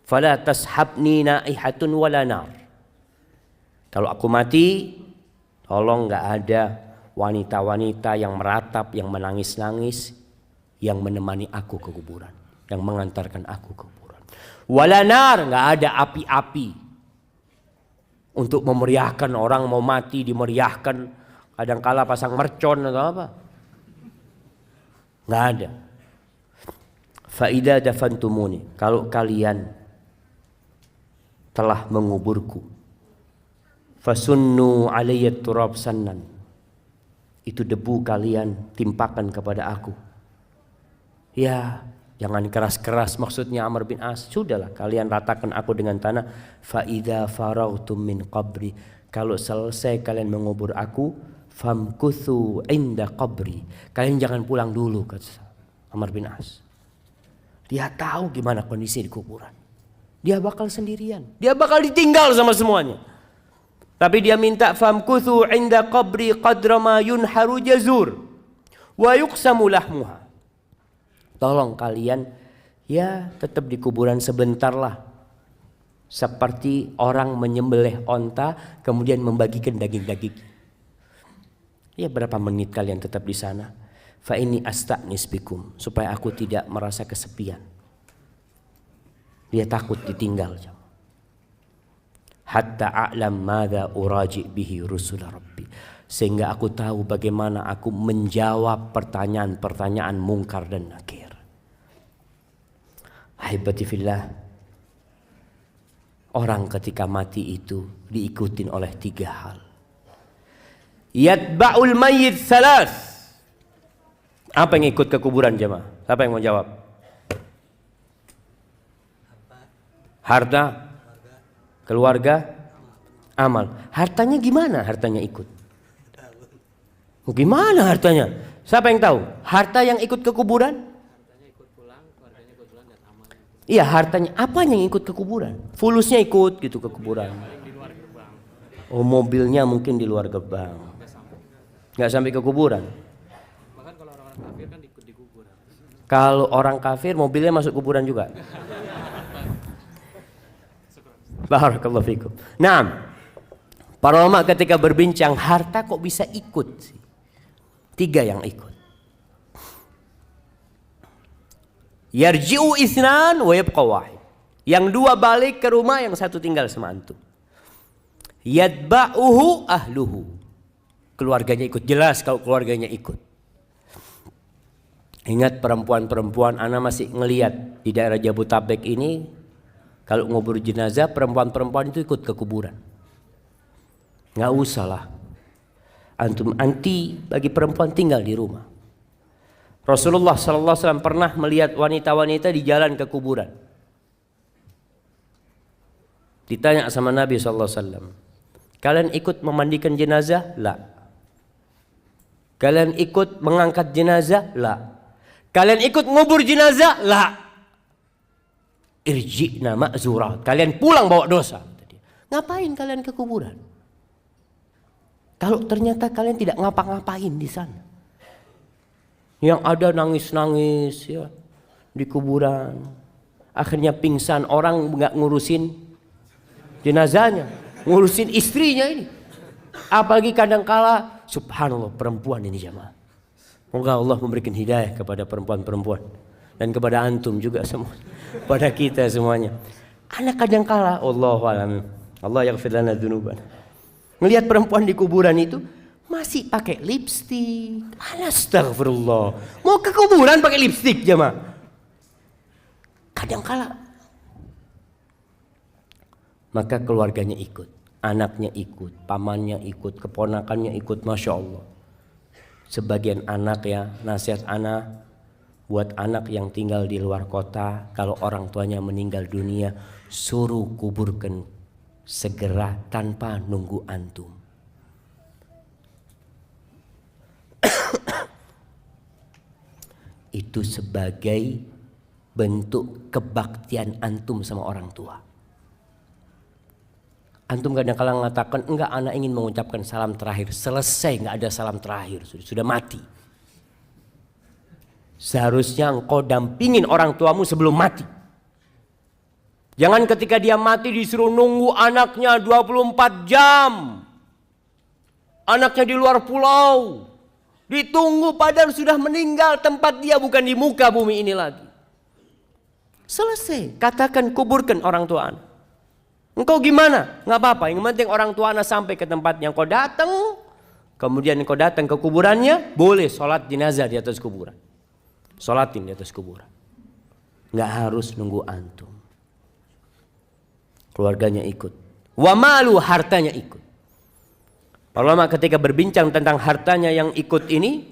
fala tashabni naihatun wala nar. Kalau aku mati, tolong nggak ada wanita-wanita yang meratap, yang menangis-nangis, yang menemani aku ke kuburan, yang mengantarkan aku ke kuburan. Wala nar, nggak ada api-api untuk memeriahkan orang mau mati, dimeriahkan. Kadangkala pasang mercon atau apa. Nggak ada. Faida dafantumuni, kalau kalian telah menguburku, fasunnu alayya turab sannan, itu debu kalian timpakan kepada aku. Ya, jangan keras-keras maksudnya Amr bin As. Sudahlah, kalian ratakan aku dengan tanah. Faida farautum min qabri, kalau selesai kalian mengubur aku, famkuthu inda qabri, kalian jangan pulang dulu, kata Amr bin As. Dia tahu gimana kondisi di kuburan. Dia bakal sendirian, dia bakal ditinggal sama semuanya. Tapi dia minta famkuthu inda qabri qadra ma yunharu jazur wa yuqsamu lahmuha. Tolong kalian ya tetap di kuburan sebentar lah. Seperti orang menyembelih onta kemudian membagikan daging-daging. Ya, berapa menit kalian tetap di sana? Fa ini asta'nis bikum, supaya aku tidak merasa kesepian. Dia takut ditinggal. Hatta a'lam madza uraji bihi rusul rabbi, sehingga aku tahu bagaimana aku menjawab pertanyaan-pertanyaan mungkar dan nakir. Ahibati fillah, orang ketika mati itu diikutin oleh 3 hal. Yatba'ul mayyit salas. Apa yang ikut ke kuburan jemaah? Siapa yang mau jawab? Harta, keluarga, amal. Hartanya gimana? Hartanya ikut. Gimana hartanya? Siapa yang tahu? Harta yang ikut ke kuburan? Hartanya ikut pulang, keluarganya ikut pulang dan amal. Iya, hartanya apa yang ikut ke kuburan? Fulusnya ikut gitu ke kuburan. Oh, mobilnya mungkin di luar gerbang. Nggak sampai ke kuburan. Bahkan kalau orang-orang kafir kan ikut dikubur. Kalau orang kafir mobilnya masuk kuburan juga. Barakallahu fikum. Nah, para ulama ketika berbincang harta kok bisa ikut sih? 3 yang ikut. Yarji'u itsnan wa yabqa wahid. Yang 2 balik ke rumah, yang 1 tinggal sama antum. Yatba'uhu ahluhu. Keluarganya ikut, jelas kalau keluarganya ikut. Ingat perempuan-perempuan, ana masih ngelihat di daerah Jabodetabek ini kalau ngubur jenazah perempuan-perempuan itu ikut ke kuburan. Nggak usah lah. Antum anti bagi perempuan tinggal di rumah. Rasulullah SAW pernah melihat wanita-wanita di jalan ke kuburan. Ditanya sama Nabi SAW, kalian ikut memandikan jenazah? La. Kalian ikut mengangkat jenazah? La. Kalian ikut ngubur jenazah? La. Irji'na ma'zurat. Kalian pulang bawa dosa. Ngapain kalian ke kuburan? Kalau ternyata kalian tidak ngapa-ngapain di sana. Yang ada nangis-nangis ya di kuburan. Akhirnya pingsan, orang nggak ngurusin jenazahnya, ngurusin istrinya ini. Apalagi kadangkala, subhanallah, perempuan ini jemaah. Moga Allah memberikan hidayah kepada perempuan-perempuan dan kepada antum juga semua, pada kita semuanya. Anak kadangkala, Allahu a'lam, Allah yaghfir lana dzunubana. Melihat perempuan di kuburan itu masih pakai lipstik. Astagfirullah. Mau ke kuburan pakai lipstik jemaah. Kadangkala maka keluarganya ikut, anaknya ikut, pamannya ikut, keponakannya ikut, masya Allah. Sebagian anak ya, nasihat anak buat anak yang tinggal di luar kota, kalau orang tuanya meninggal dunia, suruh kuburkan segera tanpa nunggu antum. Itu sebagai bentuk kebaktian antum sama orang tua. Antum kadang-kadang mengatakan, enggak, anak ingin mengucapkan salam terakhir. Selesai, enggak ada salam terakhir, sudah mati. Seharusnya engkau dampingin orang tuamu sebelum mati. Jangan ketika dia mati disuruh nunggu anaknya 24 jam. Anaknya di luar pulau. Ditunggu padahal sudah meninggal, tempat dia bukan di muka bumi ini lagi. Selesai, katakan kuburkan orang tua anak. Engkau gimana? Nggak apa-apa, yang penting orang tua anak sampai ke tempatnya. Engkau datang, kemudian engkau datang ke kuburannya, boleh sholat jenazah di atas kuburan. Sholatin di atas kuburan. Nggak harus nunggu antum. Keluarganya ikut. Wa malu, hartanya ikut. Para ulama ketika berbincang tentang hartanya yang ikut ini,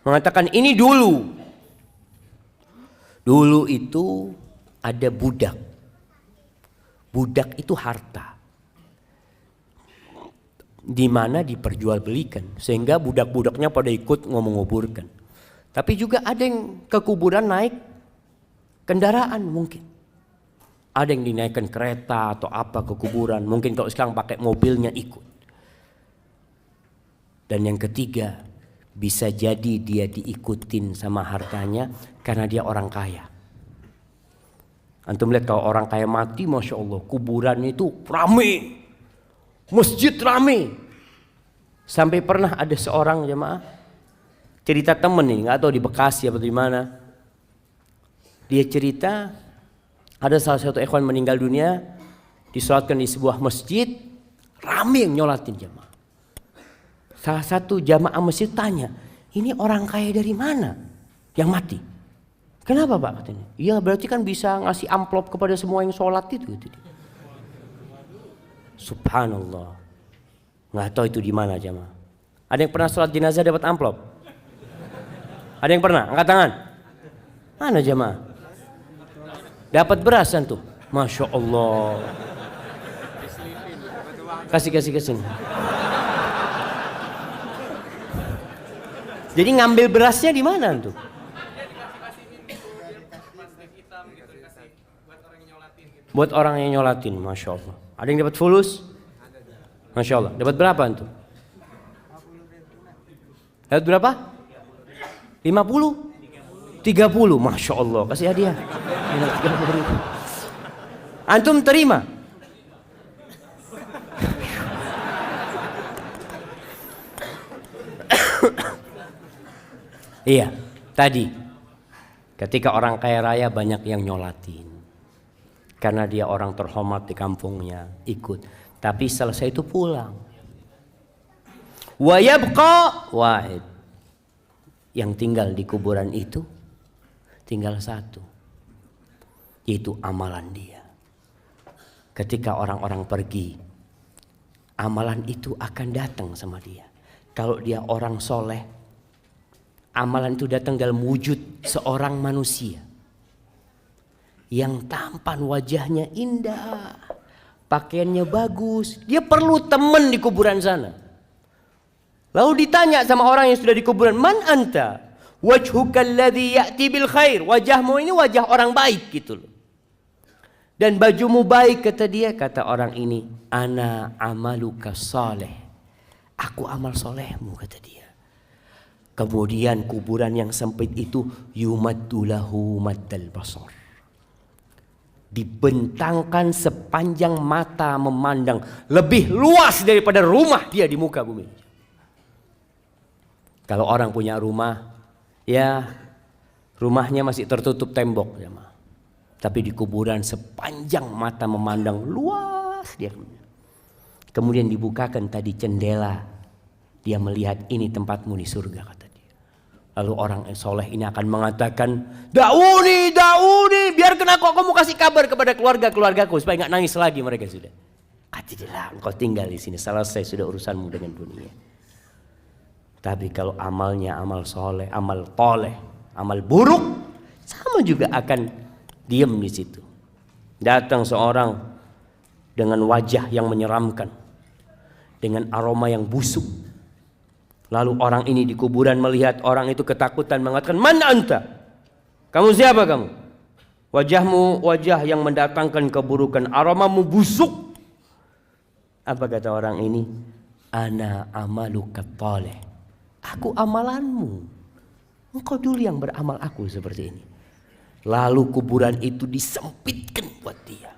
mengatakan ini dulu. Dulu itu ada budak. Budak itu harta. Di mana diperjualbelikan. Sehingga budak-budaknya pada ikut ngomong-ngoburkan. Tapi juga ada yang ke kuburan naik kendaraan mungkin. Ada yang dinaikkan kereta atau apa ke kuburan. Mungkin kalau sekarang pakai mobilnya ikut. Dan yang ketiga, bisa jadi dia diikutin sama hartanya karena dia orang kaya. Antum lihat kalau orang kaya mati, Masya Allah, kuburannya itu rame. Masjid rame. Sampai pernah ada seorang jemaah, cerita temen nih, nggak tahu di Bekasi atau di mana. Dia cerita, ada salah satu ikhwan meninggal dunia, disolatkan di sebuah masjid, rame yang nyolatin jemaah. Salah satu jamaah masjid tanya, ini orang kaya dari mana yang mati? Kenapa Pak? Katanya. Iya berarti kan bisa ngasih amplop kepada semua yang sholat itu. Subhanallah. Nggak tahu itu di mana jamaah. Ada yang pernah sholat jenazah dapat amplop? Ada yang pernah? Angkat tangan. Mana jamaah? Dapat beras tuh. Masya Allah. Kasih sini. Jadi ngambil berasnya di mana tuh? Buat orang yang nyolatin, Masya Allah. Ada yang dapat fulus? Masya Allah. Dapat berapa tuh? Dapat berapa? 50? 30, Masya Allah. Kasih hadiah. 30.000. Antum terima? Iya, tadi ketika orang kaya raya banyak yang nyolatin karena dia orang terhormat di kampungnya, ikut. Tapi selesai itu pulang. Wa yabqa wahid. Yang tinggal di kuburan itu tinggal satu, yaitu amalan dia. Ketika orang-orang pergi, amalan itu akan datang sama dia. Kalau dia orang soleh, amalan itu datang dalam wujud seorang manusia yang tampan, wajahnya indah, pakaiannya bagus. Dia perlu teman di kuburan sana. Lalu ditanya sama orang yang sudah di kuburan, man anta? Wajhuka alladhi ya'ti bil khair. Wajahmu ini wajah orang baik gitu loh. Dan bajumu baik, kata dia. Kata orang ini, ana amaluka saleh. Aku amal solehmu, kata dia. Kemudian kuburan yang sempit itu yumaddu lahu maddal basar. Dibentangkan sepanjang mata memandang, lebih luas daripada rumah dia di muka bumi. Kalau orang punya rumah, ya rumahnya masih tertutup tembok, ya, tapi di kuburan sepanjang mata memandang luas dia. Kemudian dibukakan tadi jendela, dia melihat ini tempatmu di surga, kata dia. Lalu orang soleh ini akan mengatakan, dauni, biarkan aku mau kasih kabar kepada keluargaku supaya nggak nangis lagi mereka sudah. Kata dia, engkau tinggal di sini, selesai sudah urusanmu dengan dunia. Tapi kalau amalnya amal soleh, amal toleh, amal buruk, sama juga akan diam di situ. Datang seorang dengan wajah yang menyeramkan, dengan aroma yang busuk. Lalu orang ini di kuburan melihat orang itu ketakutan, mengatakan, man anta? Kamu siapa kamu? Wajahmu wajah yang mendatangkan keburukan, aromamu busuk. Apa kata orang ini? Ana amaluka taleh. Aku amalanmu. Engkau dulu yang beramal, aku seperti ini. Lalu kuburan itu disempitkan buat dia.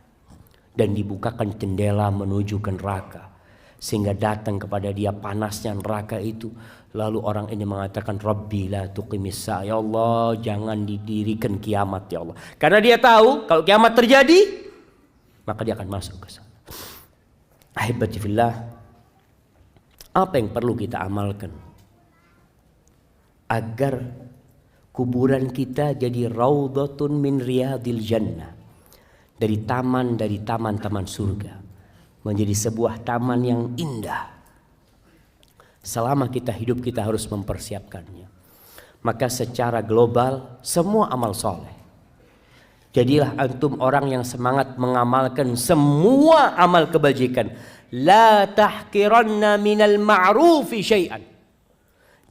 Dan dibukakan jendela menuju ke neraka. Sehingga datang kepada dia panasnya neraka itu. Lalu orang ini mengatakan, Rabbi la tuqimis sa'a. Ya Allah, jangan didirikan kiamat ya Allah. Karena dia tahu kalau kiamat terjadi, maka dia akan masuk ke sana. Ahibati fillah, apa yang perlu kita amalkan agar kuburan kita jadi raudhatun min riyadil jannah, dari taman-taman surga, menjadi sebuah taman yang indah. Selama kita hidup kita harus mempersiapkannya. Maka secara global semua amal soleh, jadilah antum orang yang semangat mengamalkan semua amal kebajikan. La tahqiranna minal ma'rufi syai'an.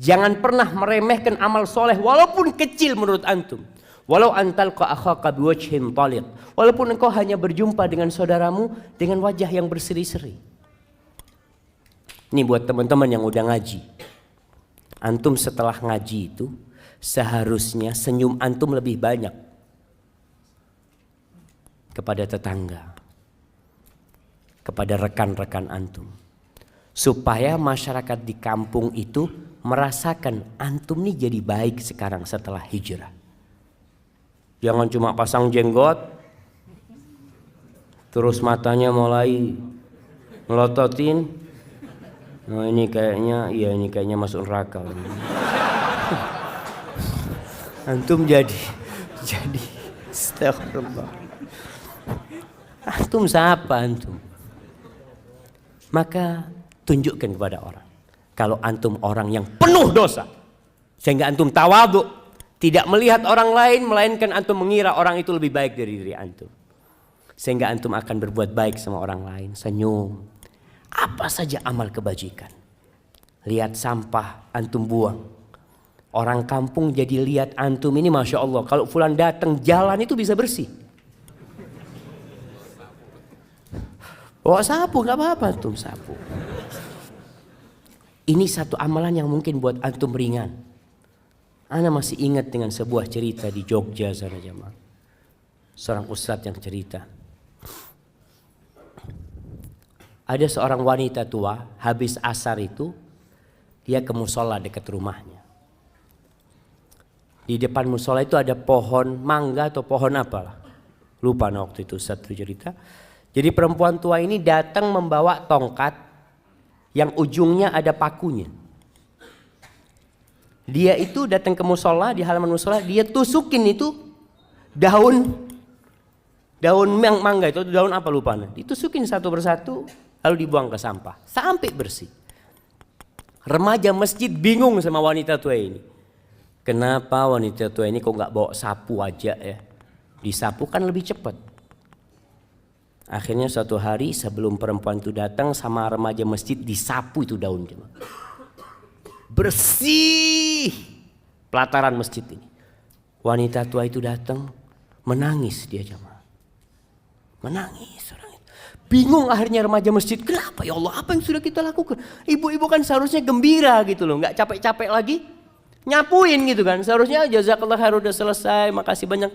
Jangan pernah meremehkan amal soleh walaupun kecil menurut antum. Walau antalqa akhaka biwajhin taliq. Walaupun engkau hanya berjumpa dengan saudaramu dengan wajah yang berseri-seri. Ini buat teman-teman yang udah ngaji. Antum setelah ngaji itu seharusnya senyum antum lebih banyak kepada tetangga, kepada rekan-rekan antum, supaya masyarakat di kampung itu merasakan antum nih jadi baik sekarang setelah hijrah. Jangan cuma pasang jenggot terus matanya mulai melototin. Nah ini kayaknya masuk neraka. Antum jadi astagfirullah. Antum siapa antum? Maka tunjukkan kepada orang kalau antum orang yang penuh dosa, sehingga antum tawadhu, tidak melihat orang lain melainkan antum mengira orang itu lebih baik dari diri antum, sehingga antum akan berbuat baik sama orang lain. Senyum, apa saja amal kebajikan. Lihat sampah antum buang, orang kampung jadi lihat antum ini, masya Allah, kalau fulan datang jalan itu bisa bersih. Bawa sapu, gak apa-apa antum sapu. Ini satu amalan yang mungkin buat antum ringan. Ana masih ingat dengan sebuah cerita di Jogja sana jemaah. Seorang ustadz yang cerita. Ada seorang wanita tua, habis asar itu dia ke musola dekat rumahnya. Di depan musola itu ada pohon mangga atau pohon apalah. Lupa waktu itu satu cerita. Jadi perempuan tua ini datang membawa tongkat yang ujungnya ada pakunya. Dia itu datang ke musola, di halaman musola, dia tusukin itu daun mangga itu, daun apa lupa. Ditusukin satu persatu lalu dibuang ke sampah sampai bersih. Remaja masjid bingung sama wanita tua ini. Kenapa wanita tua ini kok nggak bawa sapu aja ya? Disapu kan lebih cepat. Akhirnya suatu hari sebelum perempuan itu datang sama remaja masjid disapu itu daun. Bersih pelataran masjid ini. Wanita tua itu datang menangis dia jemaah. Menangis orang itu. Bingung akhirnya remaja masjid, kenapa ya Allah, apa yang sudah kita lakukan? Ibu-ibu kan seharusnya gembira gitu loh, nggak capek-capek lagi nyapuin gitu kan. Seharusnya jazakallah khair udah selesai, makasih banyak.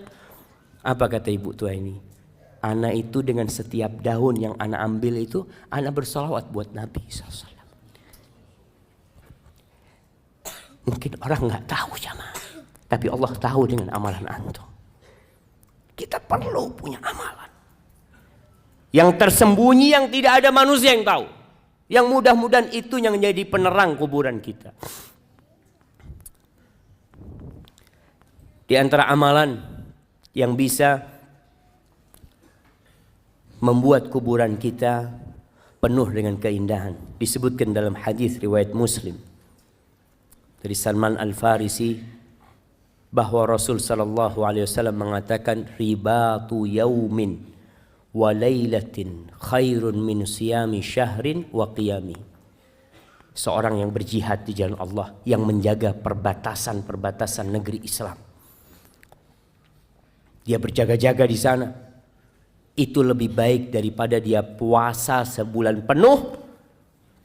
Apa kata ibu tua ini? Ana itu dengan setiap daun yang ana ambil itu, ana bersolawat buat Nabi SAW. Mungkin orang nggak tahu jamaah, tapi Allah tahu dengan amalan antum. Kita perlu punya amalan yang tersembunyi, yang tidak ada manusia yang tahu, yang mudah-mudahan itu yang jadi penerang kuburan kita. Di antara amalan yang bisa membuat kuburan kita penuh dengan keindahan, disebutkan dalam hadis riwayat Muslim dari Salman Al-Farisi bahwa Rasul sallallahu alaihi wasallam mengatakan, ribatu yaumin wa lailatin khairun min siyami syahrin wa qiyami. Seorang yang berjihad di jalan Allah, yang menjaga perbatasan-perbatasan negeri Islam, dia berjaga-jaga di sana, itu lebih baik daripada dia puasa sebulan penuh,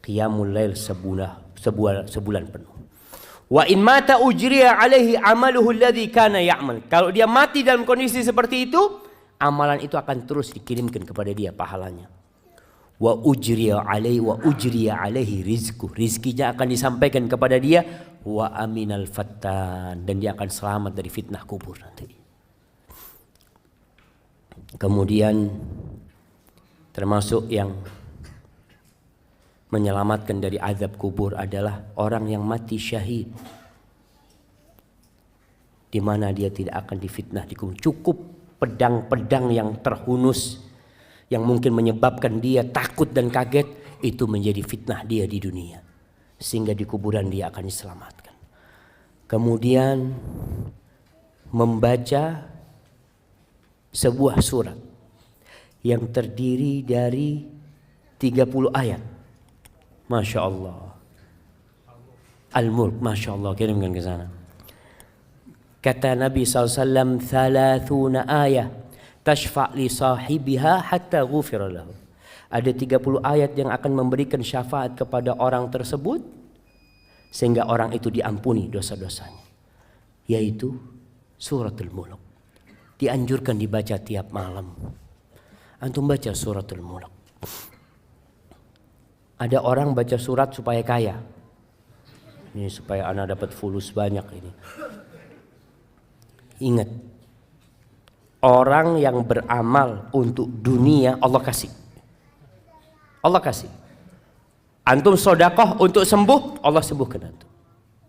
qiyamul lail sebulan penuh. Wa in mata ujriya alaihi amaluhu alladhi kana ya'mal. Kalau dia mati dalam kondisi seperti itu, amalan itu akan terus dikirimkan kepada dia pahalanya. Wa ujriya alaihi rizku. Rizkinya akan disampaikan kepada dia. Wa aminal fattan. Dan dia akan selamat dari fitnah kubur nanti. Kemudian termasuk yang menyelamatkan dari azab kubur adalah orang yang mati syahid, di mana dia tidak akan difitnah di kubur. Cukup pedang-pedang yang terhunus yang mungkin menyebabkan dia takut dan kaget, itu menjadi fitnah dia di dunia, sehingga di kuburan dia akan diselamatkan. Kemudian membaca sebuah surat yang terdiri dari 30 ayat. Masya Allah. Al-Mulk, Masya Allah, kirimkan ke sana. Kata Nabi SAW, 30 ayat tashfa' li sahibiha hatta ghufira lahu. Ada 30 ayat yang akan memberikan syafaat kepada orang tersebut sehingga orang itu diampuni dosa-dosanya. Yaitu suratul Mulk. Dianjurkan dibaca tiap malam. Antum baca suratul Mulk. Ada orang baca surat supaya kaya. Ini supaya anak dapat fulus banyak ini. Ingat, orang yang beramal untuk dunia Allah kasih. Allah kasih. Antum sodakoh untuk sembuh, Allah sembuhkan antum.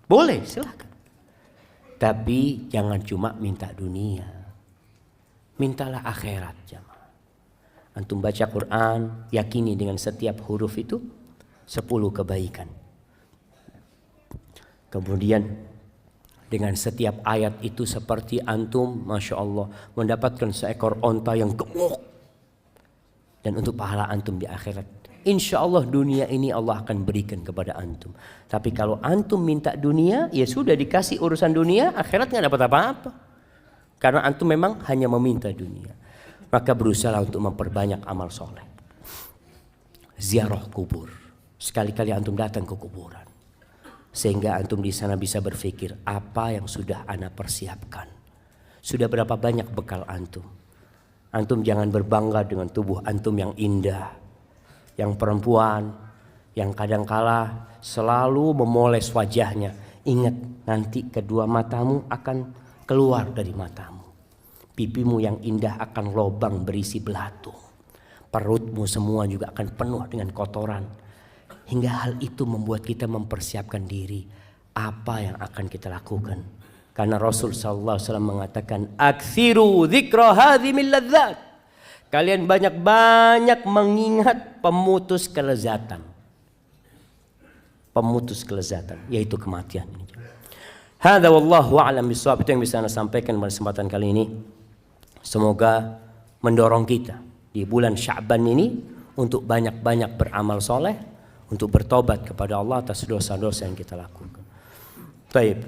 Boleh, silakan. Tapi jangan cuma minta dunia. Mintalah akhirat, jamaah. Antum baca Quran, yakini dengan setiap huruf itu 10 kebaikan. Kemudian dengan setiap ayat itu seperti antum, Masya Allah, mendapatkan seekor onta yang gemuk. Dan untuk pahala antum di akhirat, insya Allah dunia ini Allah akan berikan kepada antum. Tapi kalau antum minta dunia, ya sudah dikasih urusan dunia, akhirat nggak dapat apa-apa. Karena antum memang hanya meminta dunia. Maka berusaha untuk memperbanyak amal soleh. Ziarah kubur. Sekali-kali antum datang ke kuburan. Sehingga antum di sana bisa berpikir, apa yang sudah ana persiapkan? Sudah berapa banyak bekal antum? Antum jangan berbangga dengan tubuh antum yang indah. Yang perempuan, yang kadangkala selalu memoles wajahnya. Ingat, nanti kedua matamu akan keluar dari matamu. Pipimu yang indah akan lobang berisi belatung. Perutmu semua juga akan penuh dengan kotoran. Hingga hal itu membuat kita mempersiapkan diri. Apa yang akan kita lakukan? Karena Rasul SAW mengatakan, Aksiru dzikra hadhimil ladzat. Kalian banyak-banyak mengingat pemutus kelezatan. Pemutus kelezatan, yaitu kematian. Hadza wallahu a'lam bishawab. Itu yang bisa saya sampaikan pada kesempatan kali ini. Semoga mendorong kita di bulan Sya'ban ini untuk banyak-banyak beramal soleh, untuk bertobat kepada Allah atas dosa-dosa yang kita lakukan. Baik.